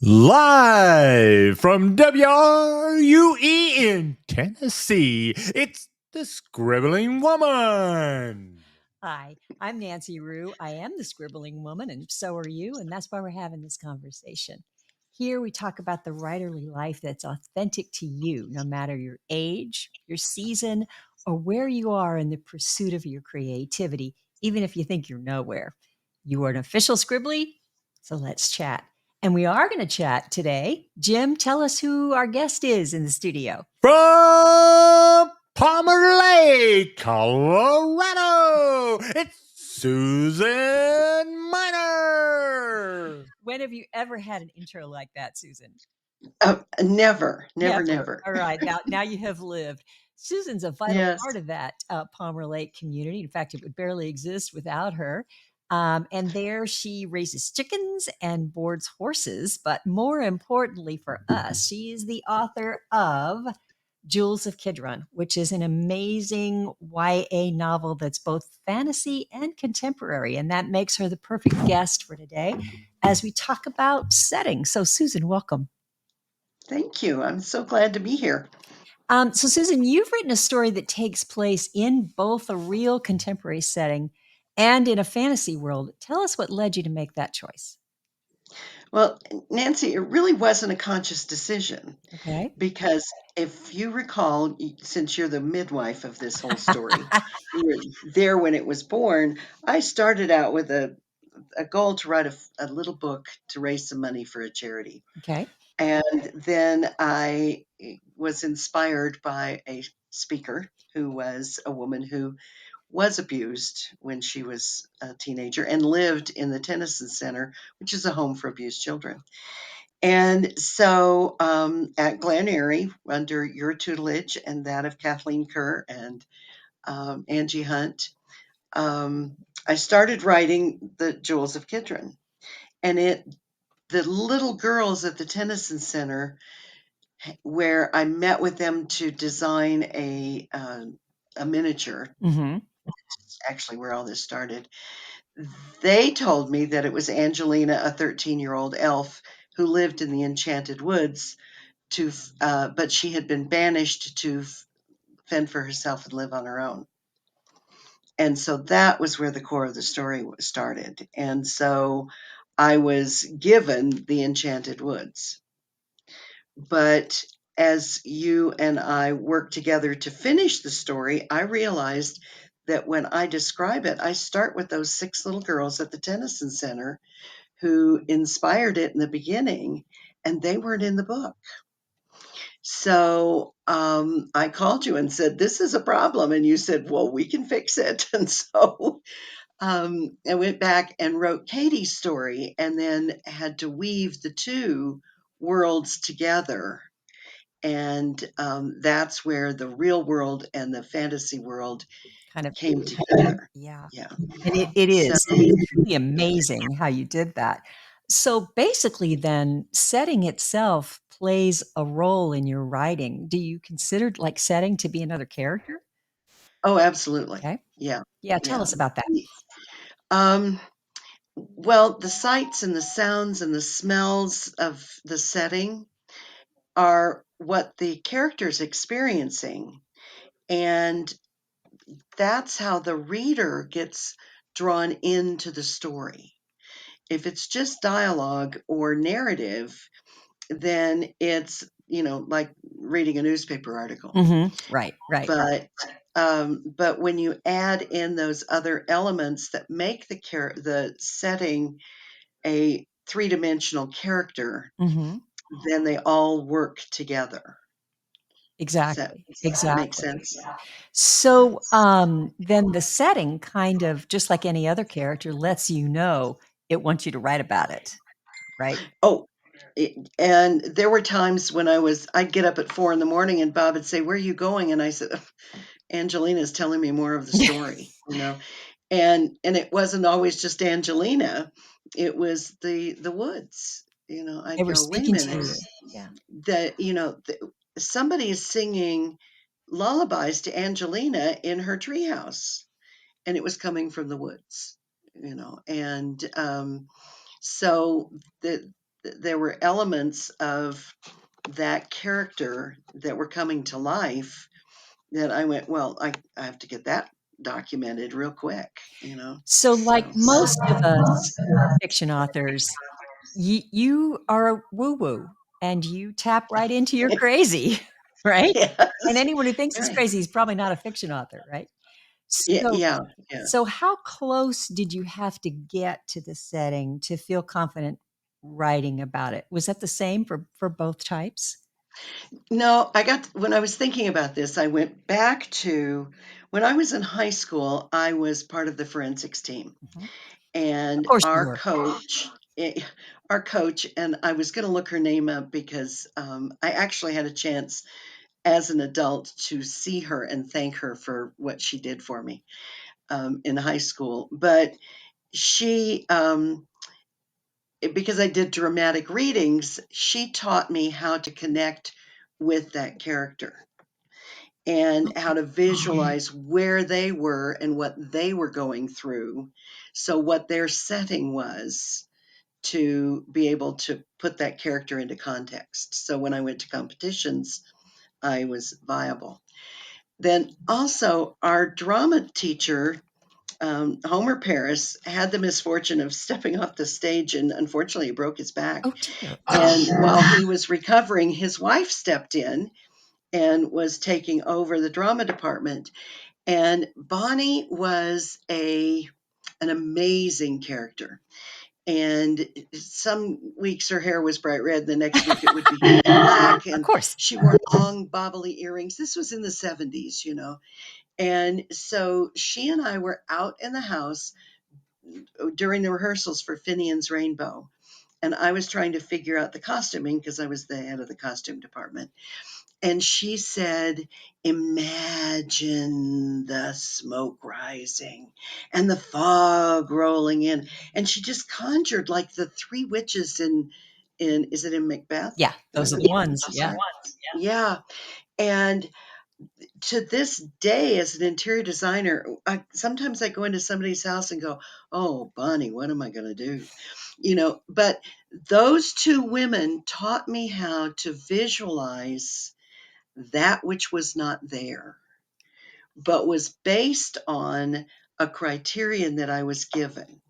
Live from WRUE in Tennessee, it's the Scribbling Woman. Hi, I'm Nancy Rue. I am the Scribbling Woman, and so are you. And that's why we're having this conversation. Here we talk about the writerly life that's authentic to you, no matter your age, your season, or where you are in the pursuit of your creativity, even if you think you're nowhere. You are an official Scribbly, so let's chat. And we are going to chat today. Jim, tell us who our guest is in the studio. From Palmer Lake, Colorado, it's Susan Miner. When have you ever had an intro like that, Susan? Never. All right. Now you have lived. Susan's a vital Yes. part of that Palmer Lake community. In fact, it would barely exist without her. And there she raises chickens and boards horses. But more importantly for us, she is the author of Jewels of Kidron, which is an amazing YA novel that's both fantasy and contemporary. And that makes her the perfect guest for today as we talk about setting. So, Susan, welcome. Thank you. I'm so glad to be here. So, Susan, you've written a story that takes place in both a real contemporary setting and in a fantasy world. Tell us what led you to make that choice. Well, Nancy, it really wasn't a conscious decision Okay. because if you recall, since you're the midwife of this whole story, you were there when it was born. I started out with a goal to write a little book to raise some money for a charity. Okay. And then I was inspired by a speaker who was a woman who was abused when she was a teenager and lived in the Tennyson Center, which is a home for abused children. And so at Glen Eyrie, under your tutelage and that of Kathleen Kerr and Angie Hunt, I started writing the Jewels of Kidron. And the little girls at the Tennyson Center, where I met with them to design a miniature, actually where all this started. They told me that it was Angelina, a 13-year-old elf who lived in the Enchanted Woods, but she had been banished to fend for herself and live on her own. And so that was where the core of the story started. And so I was given the Enchanted Woods. But as you and I worked together to finish the story, I realized that when I describe it, I start with those 6 little girls at the Tennyson Center who inspired it in the beginning, and they weren't in the book. So I called you and said, "This is a problem." And you said, "Well, we can fix it." And so I went back and wrote Katie's story and then had to weave the two worlds together. And that's where the real world and the fantasy world Kind of came together. Yeah. Yeah. And it So, is. It's really amazing how you did that. So basically, then setting itself plays a role in your writing. Do you consider like setting to be another character? oh, absolutely. Okay. Yeah. Yeah. Tell Yeah. us about that. Um, well, the sights and the sounds and the smells of the setting are what the character's experiencing. And that's how the reader gets drawn into the story. If it's just dialogue or narrative, then it's, like reading a newspaper article. Right. Right. But when you add in those other elements that make the setting a three-dimensional character, then they all work together. Does that Exactly. make Exactly. sense? So then the setting kind of just like any other character lets you know it wants you to write about it, right? Oh, and there were times when I'd get up at 4 in the morning and Bob would say, "Where are you going?" And I said, "Angelina's telling me more of the story," and it wasn't always just Angelina. It was the woods. They I'd were go, "Wait a speaking to minute. you. Yeah. Somebody is singing lullabies to Angelina in her treehouse," and it was coming from the woods. And so the there were elements of that character that were coming to life that I went, well, I have to get that documented real quick, you know. So, like So most of us fiction authors, you are woo woo and you tap right into your crazy, right? And yes, anyone who thinks it's right. crazy is probably not a fiction author, right? Yeah, So, yeah, yeah. so how close did you have to get to the setting to feel confident writing about it? Was that the same for both types? No, when I was thinking about this, I went back to when I was in high school, I was part of the forensics team. Mhm. Of And course you were. eh, our coach, and I was going to look her name up because I actually had a chance as an adult to see her and thank her for what she did for me in high school. But she, because I did dramatic readings, she taught me how to connect with that character and how to visualize where they were and what they were going through. So, what their setting was to be able to put that character into context. So, when I went to competitions, I was viable. Then, also, our drama teacher, Homer Paris, had the misfortune of stepping off the stage and unfortunately he broke his back. Oh dear. And while he was recovering, his wife stepped in and was taking over the drama department. And Bonnie was an amazing character. And some weeks her hair was bright red, the next week it would be black, Of and course. she wore long bobbly earrings. This was in the 70s, you know. And so she and I were out in the house during the rehearsals for Finian's Rainbow. And I was trying to figure out the costuming because I was the head of the costume department. And she said, imagine the smoke rising and the fog rolling in. And she just conjured like the three witches is it in Macbeth? Yeah, Is that those are the the ones. Yeah. Yeah. And to this day, as an interior designer, sometimes I go into somebody's house and go, oh, Bonnie, what am I going to do? You know, but those two women taught me how to visualize that which was not there, but was based on a criterion that I was given.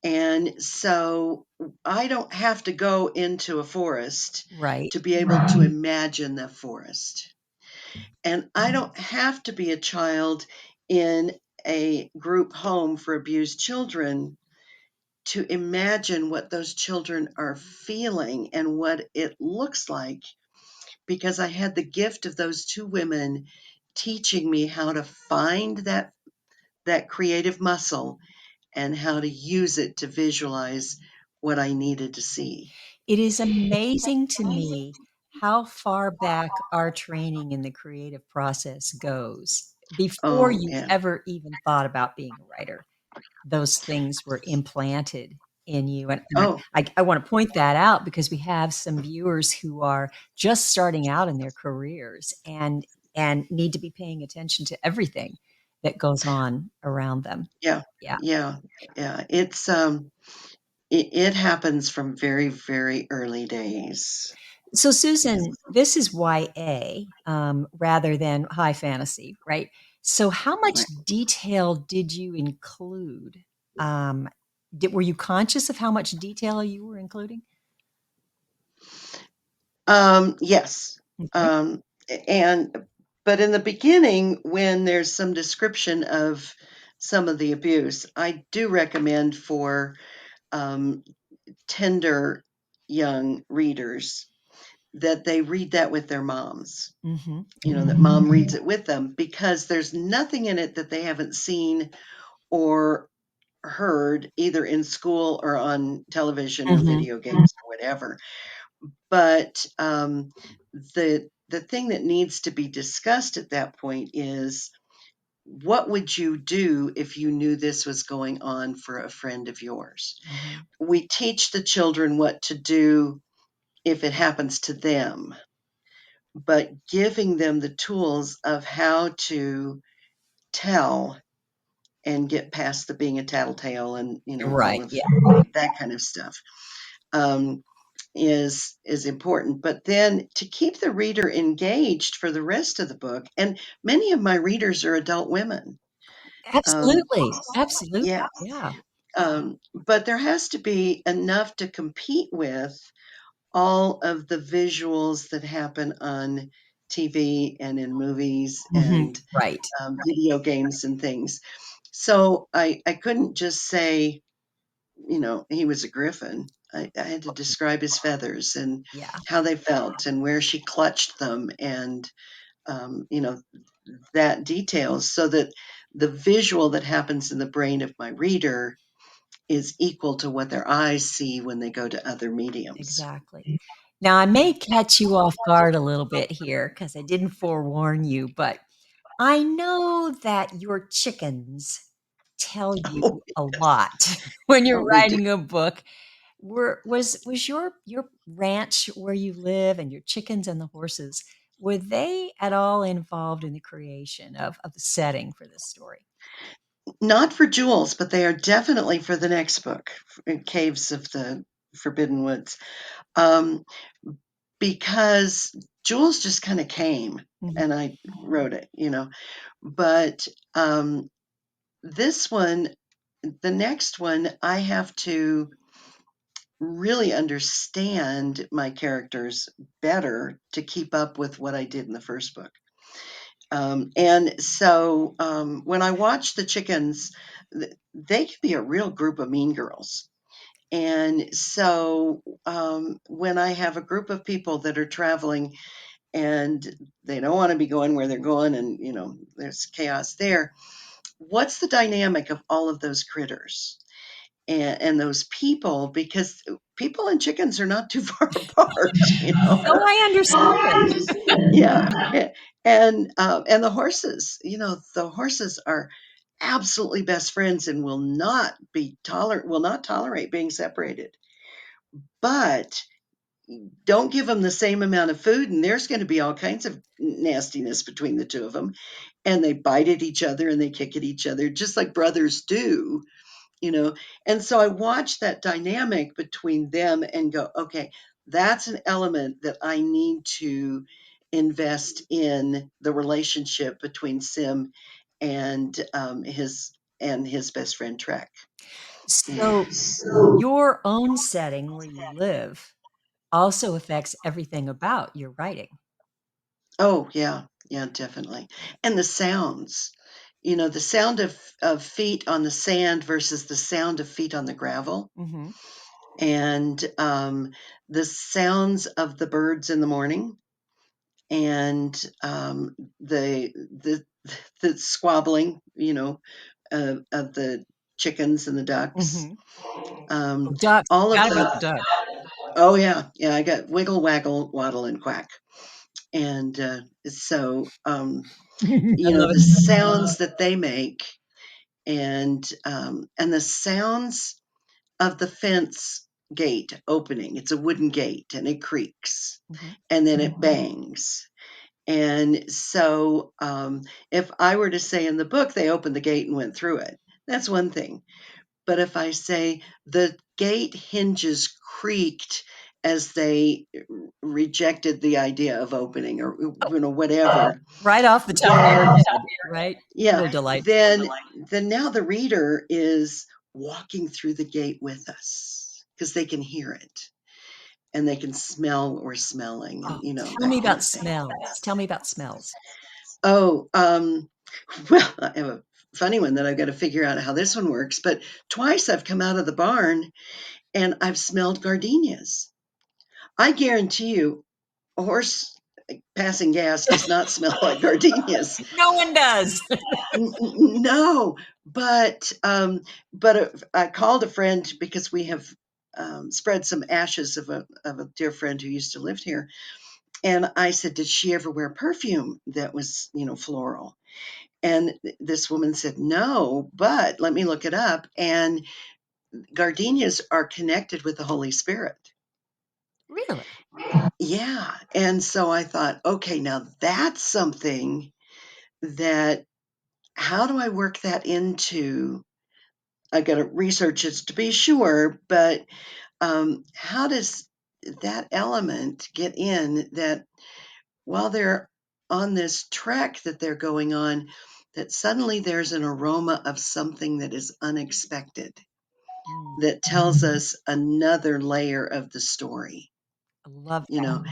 And so I don't have to go into a forest Right. to be able to imagine the forest. And I don't have to be a child in a group home for abused children to imagine what those children are feeling and what it looks like, because I had the gift of those two women teaching me how to find that creative muscle and how to use it to visualize what I needed to see. It is amazing to me how far back our training in the creative process goes before Oh, you yeah. ever even thought about being a writer. Those things were implanted in you. And Oh, I want to point that out because we have some viewers who are just starting out in their careers and need to be paying attention to everything that goes on around them. yeah. Yeah. Yeah. Yeah. It happens from very, very early days. So, Susan, this is YA rather than high fantasy, right? So, how much Right. detail did you include? Were you conscious of how much detail you were including? Yes. Okay. Um, and but in the beginning, when there's some description of some of the abuse, I do recommend for um, tender young readers that they read that with their moms. Mm-hmm. You know, that mom reads it with them, because there's nothing in it that they haven't seen or heard either in school or on television or Mm-hmm. video games or whatever. But the thing that needs to be discussed at that point is, what would you do if you knew this was going on for a friend of yours? Mm-hmm. We teach the children what to do if it happens to them, but giving them the tools of how to tell and get past the being a tattletale and, you know, all Right. of Yeah. that kind of stuff. is important. But then to keep the reader engaged for the rest of the book, and many of my readers are adult women. Absolutely. Absolutely. Yeah. Yeah. But there has to be enough to compete with all of the visuals that happen on TV and in movies and Right. video games and things. So I couldn't just say, he was a griffin. I had to describe his feathers and Yeah. how they felt and where she clutched them and, you know, that details so that the visual that happens in the brain of my reader is equal to what their eyes see when they go to other mediums. Exactly. Now, I may catch you off guard a little bit here because I didn't forewarn you, but I know that your chickens tell Oh, you a lot when you're oh, they do. writing a book. Was your ranch where you live and your chickens and the horses, were they at all involved in the creation of the setting for this story? Not for Jewels, but they are definitely for the next book, Caves of the Forbidden Woods. Um, because Jules just kind of came Mhm. and I wrote it, But this one, the next one, I have to really understand my characters better to keep up with what I did in the first book. And so when I watch the chickens, they can be a real group of mean girls. And so when I have a group of people that are traveling and they don't want to be going where they're going, and there's chaos there, what's the dynamic of all of those critters and those people? Because people and chickens are not too far apart. So I understand. Yeah, and the horses, the horses are absolutely best friends and will not tolerate being separated. But don't give them the same amount of food, and there's going to be all kinds of nastiness between the two of them. And they bite at each other and they kick at each other, just like brothers do, you know. And so I watch that dynamic between them and go, okay, that's an element that I need to invest in the relationship between Sim and his best friend Trek. So your own setting where you live also affects everything about your writing. Oh, yeah. Yeah, definitely. And the sounds, the sound of feet on the sand versus the sound of feet on the gravel, Mhm. and the sounds of the birds in the morning, and the the squabbling, of the chickens and the ducks. Mhm. Oh, Um, ducks. all of Forgot about the the ducks. Oh yeah, yeah. I got wiggle, waggle, waddle, and quack, and so I love the it. sounds that they make, and the sounds of the fence gate opening. It's a wooden gate and it creaks Mhm. and then it bangs. And so if I were to say in the book they opened the gate and went through it, that's one thing. But if I say the gate hinges creaked as they rejected the idea of opening, or whatever, Right off the top of your then head, right? yeah, Really delightful. then now the reader is walking through the gate with us because they can hear it and they can smell what we're smelling, Oh, and tell that me kind about of thing. smells. Tell me about smells. Oh, well, I have a funny one that I've got to figure out how this one works. But twice I've come out of the barn and I've smelled gardenias. I guarantee you, a horse passing gas does not smell like gardenias. No one does. No, but I called a friend because we have spread some ashes of a dear friend who used to live here, and I said, "Did she ever wear perfume that was floral?" And this woman said, "No, but let me look it up." And gardenias are connected with the Holy Spirit. Really? Yeah, and so I thought, okay, now that's something that. How do I work that into I got to research it to be sure, but how does that element get in that while they're on this trek that they're going on, that suddenly there's an aroma of something that is unexpected Mm, that tells us another layer of the story. I love You that. know,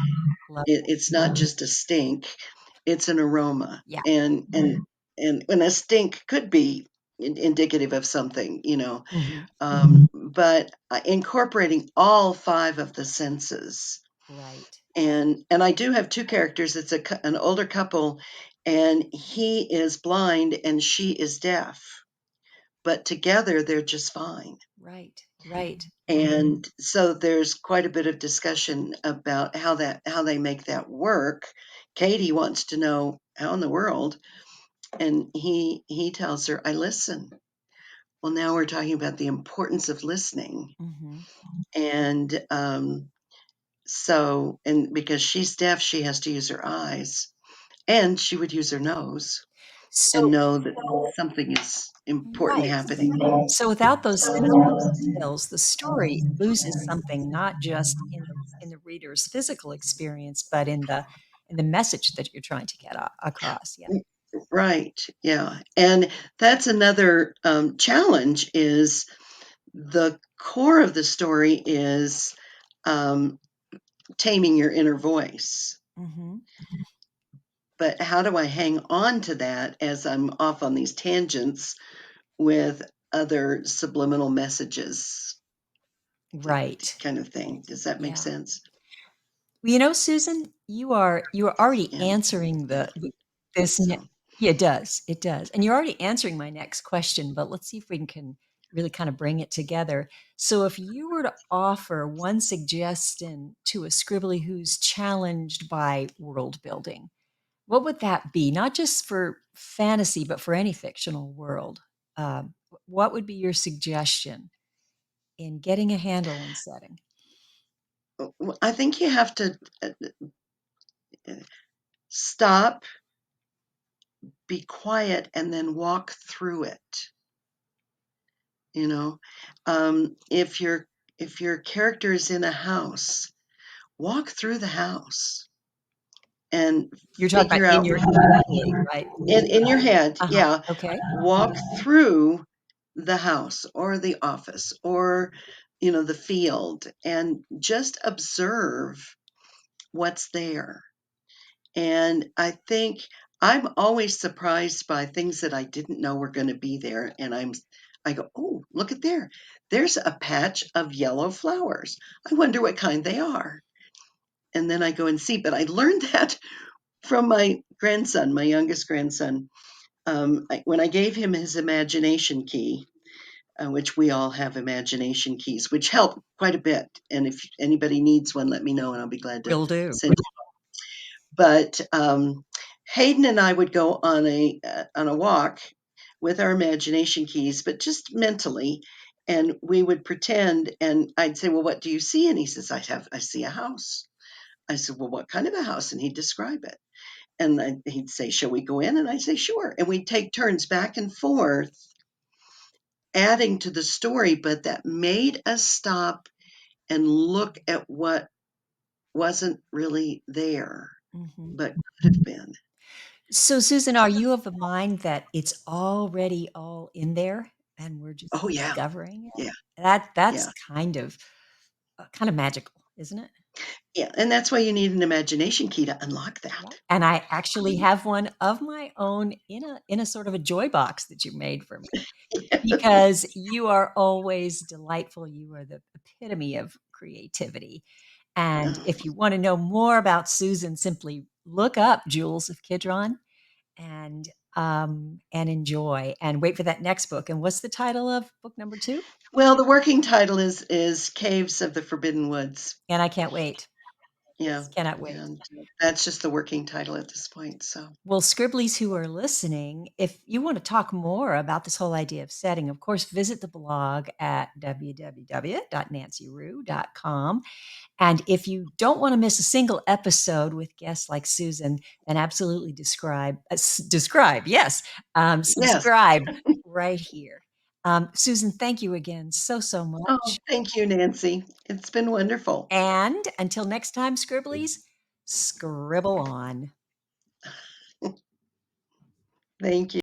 Love it's not just a stink; it's an aroma, Yeah. and a stink could be indicative of something. Mhm. But incorporating all five of the senses. Right. And I do have two characters. It's an older couple, and he is blind and she is deaf, but together they're just fine. Right. Right. And so there's quite a bit of discussion about how they make that work. Katie wants to know how in the world, and he tells her, "I listen." Well, now we're talking about the importance of listening, Hmm. and so and because she's deaf, she has to use her eyes, and she would use her nose and So, know that something is important right. happening. So without those sensory details, the story loses something not just in the reader's physical experience, but in the message that you're trying to get across. Yeah. Right. Yeah. And that's another challenge is the core of the story is um, taming your inner voice. Hmm. But how do I hang on to that as I'm off on these tangents with other subliminal messages, Right. kind of thing? Does that make Yeah. sense? Well, Susan, you are already Yeah. answering I the think this. so. Yeah, it does. It does. And you're already answering my next question, but let's see if we can really kind of bring it together. So, if you were to offer one suggestion to a scribbly who's challenged by world building, what would that be? Not just for fantasy, but for any fictional world. What would be your suggestion in getting a handle on setting? I think you have to stop, be quiet, and then walk through it. You know, if your character is in a house, walk through the house and You're talking about figure in out your imagining, right? in your head, Uh-huh. yeah, Okay. walk through the house or the office or the field and just observe what's there. And I think I'm always surprised by things that I didn't know were going to be there. And I go, oh, look at there. There's a patch of yellow flowers. I wonder what kind they are. And then I go and see. But I learned that from my grandson, my youngest grandson. When I gave him his imagination key, which we all have imagination keys, which help quite a bit. And if anybody needs one, let me know and I'll be glad to Will do. send. But Hayden and I would go on a walk with our imagination keys, but just mentally, and we would pretend. And I'd say, "Well, what do you see?" And he says, I see a house." I said, "Well, what kind of a house?" And he'd describe it. And he'd say, "Shall we go in?" And I'd say, "Sure." And we'd take turns back and forth, adding to the story, but that made us stop and look at what wasn't really there, Mhm. but could have been. So, Susan, are you of the mind that it's already all in there and we're just Oh yeah, discovering yeah, it? That's yeah, kind of magical, isn't it? yeah. And that's why you need an imagination key to unlock Right. that. And I actually have one of my own in a sort of a joy box that you made for me because you are always delightful. You are the epitome of creativity. And Oh, if you want to know more about Susan, simply look up Jewels of Kidron and enjoy and wait for that next book. And what's the title of book number 2? well, the working title is Caves of the Forbidden Woods. And I can't wait. Yeah, Just cannot wait. and that's just the working title at this point. So Well, Scribblies who are listening, if you want to talk more about this whole idea of setting, of course, visit the blog at www.nancyrue.com. And if you don't want to miss a single episode with guests like Susan, then absolutely describe, yes, yes, subscribe right here. Susan, thank you again so Oh, much. thank you, Nancy. It's been wonderful. And until next time, Scribblies, scribble on. Thank you.